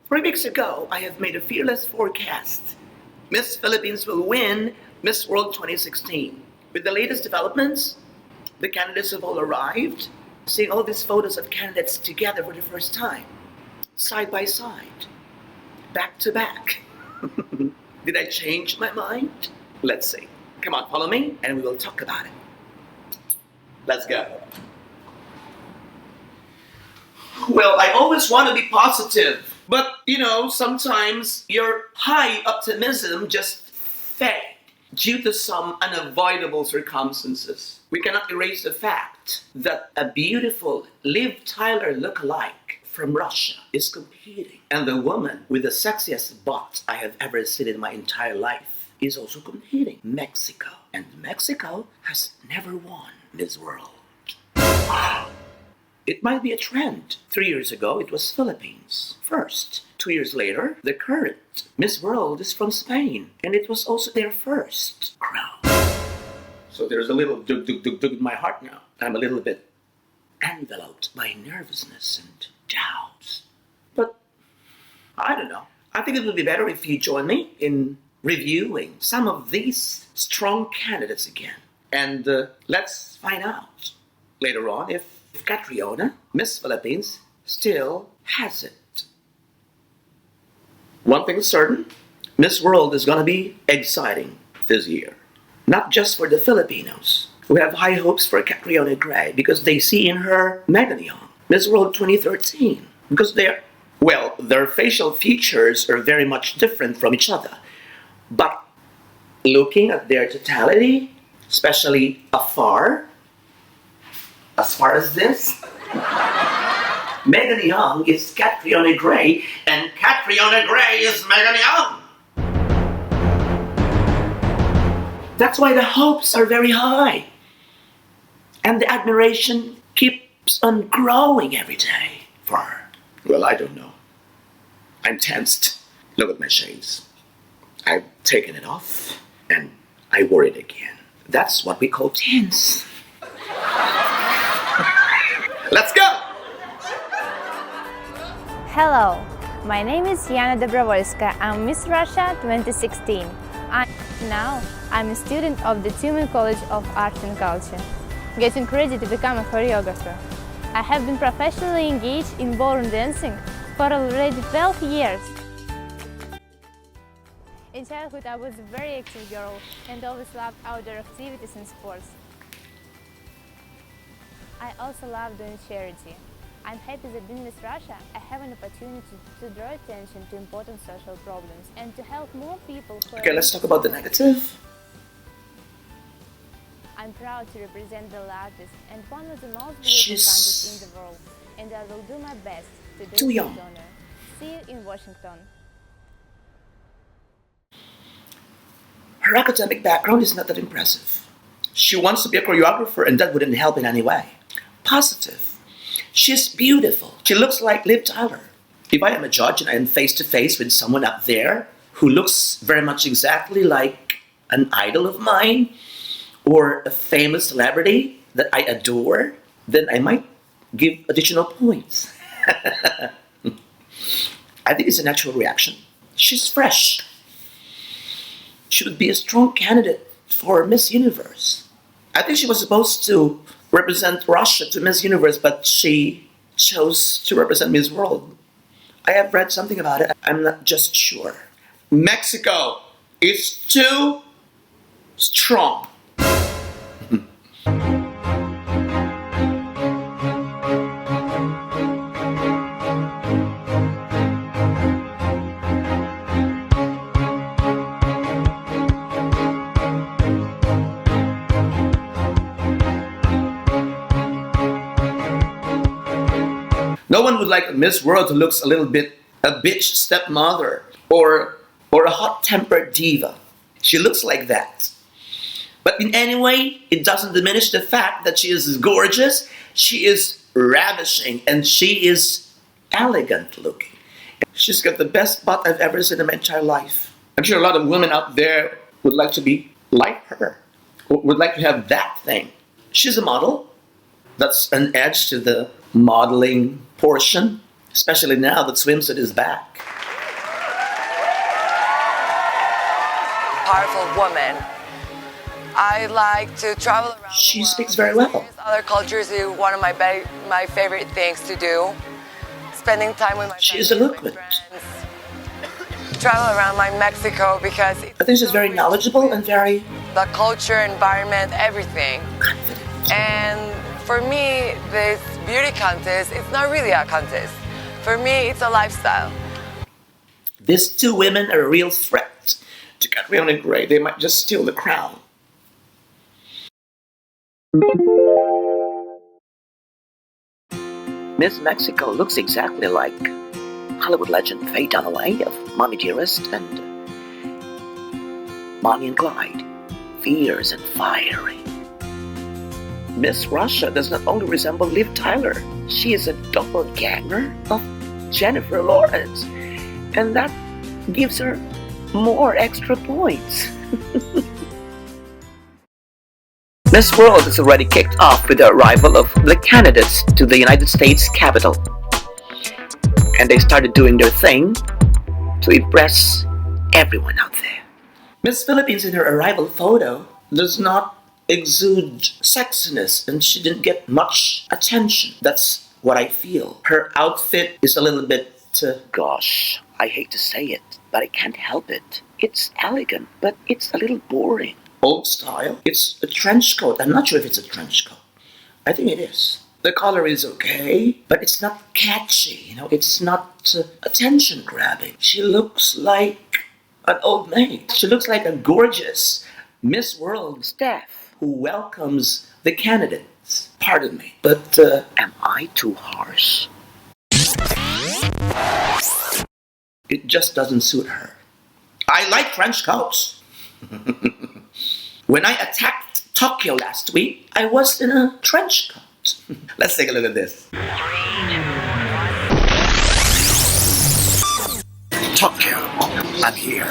3 weeks ago, I have made a fearless forecast. Miss Philippines will win Miss World 2016. With the latest developments, the candidates have all arrived. Seeing all these photos of candidates together for the first time, side by side, back to back. Did I change my mind? Let's see. Come on, follow me, and we will talk about it. Let's go. Well, I always want to be positive, but sometimes your high optimism just fades due to some unavoidable circumstances. We cannot erase the fact that a beautiful Liv Tyler lookalike from Russia is competing, and the woman with the sexiest butt I have ever seen in my entire life is also competing, Mexico. And Mexico has never won Miss World. Wow. It might be a trend. 3 years ago, it was Philippines first. 2 years later, the current Miss World is from Spain, and it was also their first crown. So there's a little dug in my heart now. I'm a little bit enveloped by nervousness and doubts. But I don't know. I think it would be better if you join me in reviewing some of these strong candidates again. And let's find out later on if Catriona, Miss Philippines, still has it. One thing is certain, Miss World is going to be exciting this year. Not just for the Filipinos, who have high hopes for Catriona Gray because they see in her Megan Young, Miss World 2013, because their facial features are very much different from each other. But looking at their totality, especially as far as this, Megan Young is Catriona Gray, and Catriona Gray is Megan Young. That's why the hopes are very high. And the admiration keeps on growing every day for her. Well, I don't know. I'm tensed. Look at my shades. I've taken it off, and I wore it again. That's what we call tense. Let's go! Hello, my name is Yana Dobrovolska. I'm Miss Russia 2016. Now I'm a student of the Tumen College of Art and Culture, getting ready to become a choreographer. I have been professionally engaged in ballroom dancing for already 12 years. In childhood, I was a very active girl and always loved outdoor activities and sports. I also love doing charity. I'm happy that being Miss Russia, I have an opportunity to draw attention to important social problems and to help more people who Okay, let's talk about the negative. I'm proud to represent the largest and one of the most beautiful countries in the world, and I will do my best to do this honor. See you in Washington. Her academic background is not that impressive. She wants to be a choreographer, and that wouldn't help in any way. Positive. She's beautiful. She looks like Liv Tyler. If I am a judge and I am face to face with someone up there who looks very much exactly like an idol of mine or a famous celebrity that I adore, then I might give additional points. I think it's a natural reaction. She's fresh. She would be a strong candidate for Miss Universe. I think she was supposed to represent Russia to Miss Universe, but she chose to represent Miss World. I have read something about it. I'm not just sure. Mexico is too strong. No one would like a Miss World who looks a little bit a bitch stepmother or a hot-tempered diva. She looks like that. But in any way, it doesn't diminish the fact that she is gorgeous, she is ravishing, and she is elegant looking. She's got the best butt I've ever seen in my entire life. I'm sure a lot of women out there would like to be like her, would like to have that thing. She's a model. That's an edge to the modeling portion, especially now that swimsuit is back. powerful woman. I like to travel around She the world. speaks very well. Experience other cultures is one of my favorite things to do. Spending time with my She is family, eloquent. my friends. Travel around my Mexico because I think she's very knowledgeable and very the culture, environment, everything. confident. And for me, this beauty contest, it's not really a contest. For me, it's a lifestyle. These two women are a real threat to Catriona Gray. They might just steal the crown. Miss Mexico looks exactly like Hollywood legend Faye Dunaway of Mommy Dearest and Bonnie and Clyde, fierce and fiery. Miss Russia does not only resemble Liv Tyler, she is a doppelganger of Jennifer Lawrence, and that gives her more extra points. Miss World has already kicked off with the arrival of the candidates to the United States Capitol. And they started doing their thing to impress everyone out there. Miss Philippines in her arrival photo does not exude sexiness, and she didn't get much attention. That's what I feel. Her outfit is a little bit, gosh, I hate to say it, but I can't help it. It's elegant, but it's a little boring. Old style. It's a trench coat. I'm not sure if it's a trench coat. I think it is. The color is okay, but it's not catchy, it's not attention grabbing. She looks like an old maid. She looks like a gorgeous Miss World staff who welcomes the candidates. Pardon me, but am I too harsh? It just doesn't suit her. I like trench coats. When I attacked Tokyo last week, I was in a trench coat. Let's take a look at this. Tokyo, I'm here.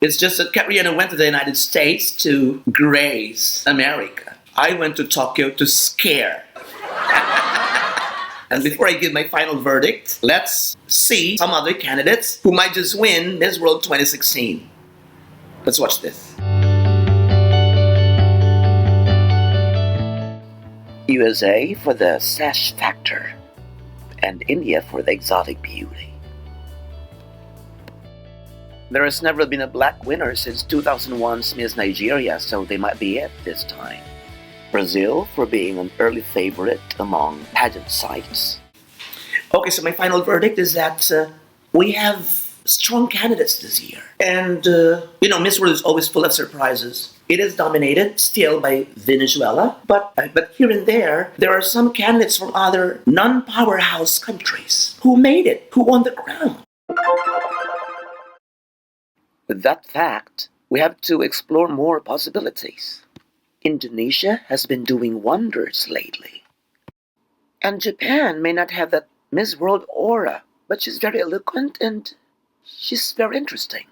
It's just that Catriona went to the United States to grace America. I went to Tokyo to scare. And before I give my final verdict, let's see some other candidates who might just win Miss World 2016. Let's watch this. USA for the sash factor, and India for the exotic beauty. There has never been a black winner since 2001's Miss Nigeria, so they might be it this time. Brazil for being an early favorite among pageant sites. Okay, so my final verdict is that we have strong candidates this year. And, Miss World is always full of surprises. It is dominated still by Venezuela, but here and there are some candidates from other non-powerhouse countries who made it, who won the crown. With that fact, we have to explore more possibilities. Indonesia has been doing wonders lately. And Japan may not have that Miss World aura, but she's very eloquent and she's very interesting.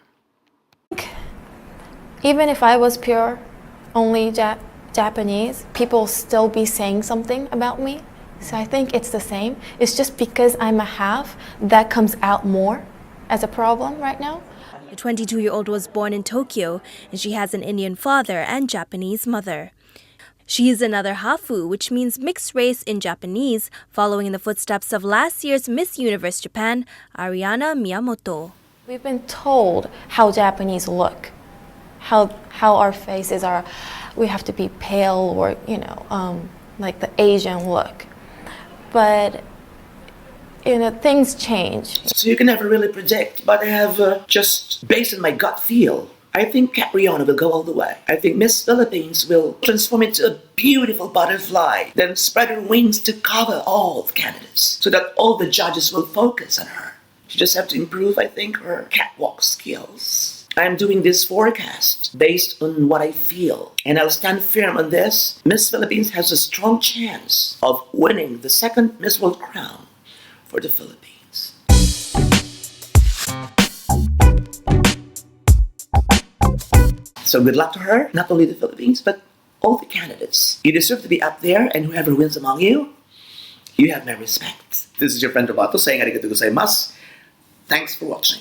Even if I was pure, only Japanese, people still be saying something about me. So I think it's the same. It's just because I'm a half that comes out more as a problem right now. The 22-year-old was born in Tokyo, and she has an Indian father and Japanese mother. She is another hafu, which means mixed race in Japanese, following in the footsteps of last year's Miss Universe Japan, Ariana Miyamoto. We've been told how Japanese look, how our faces are. We have to be pale or, like the Asian look. But things change. So you can never really predict, but I have just based on my gut feel, I think Catriona will go all the way. I think Miss Philippines will transform into a beautiful butterfly, then spread her wings to cover all the candidates, so that all the judges will focus on her. She just have to improve, I think, her catwalk skills. I'm doing this forecast based on what I feel. And I'll stand firm on this. Miss Philippines has a strong chance of winning the second Miss World crown for the Philippines. So good luck to her, not only the Philippines, but all the candidates. You deserve to be up there, and whoever wins among you, you have my respect. This is your friend Robato saying arigatou gozaimasu. Thanks for watching.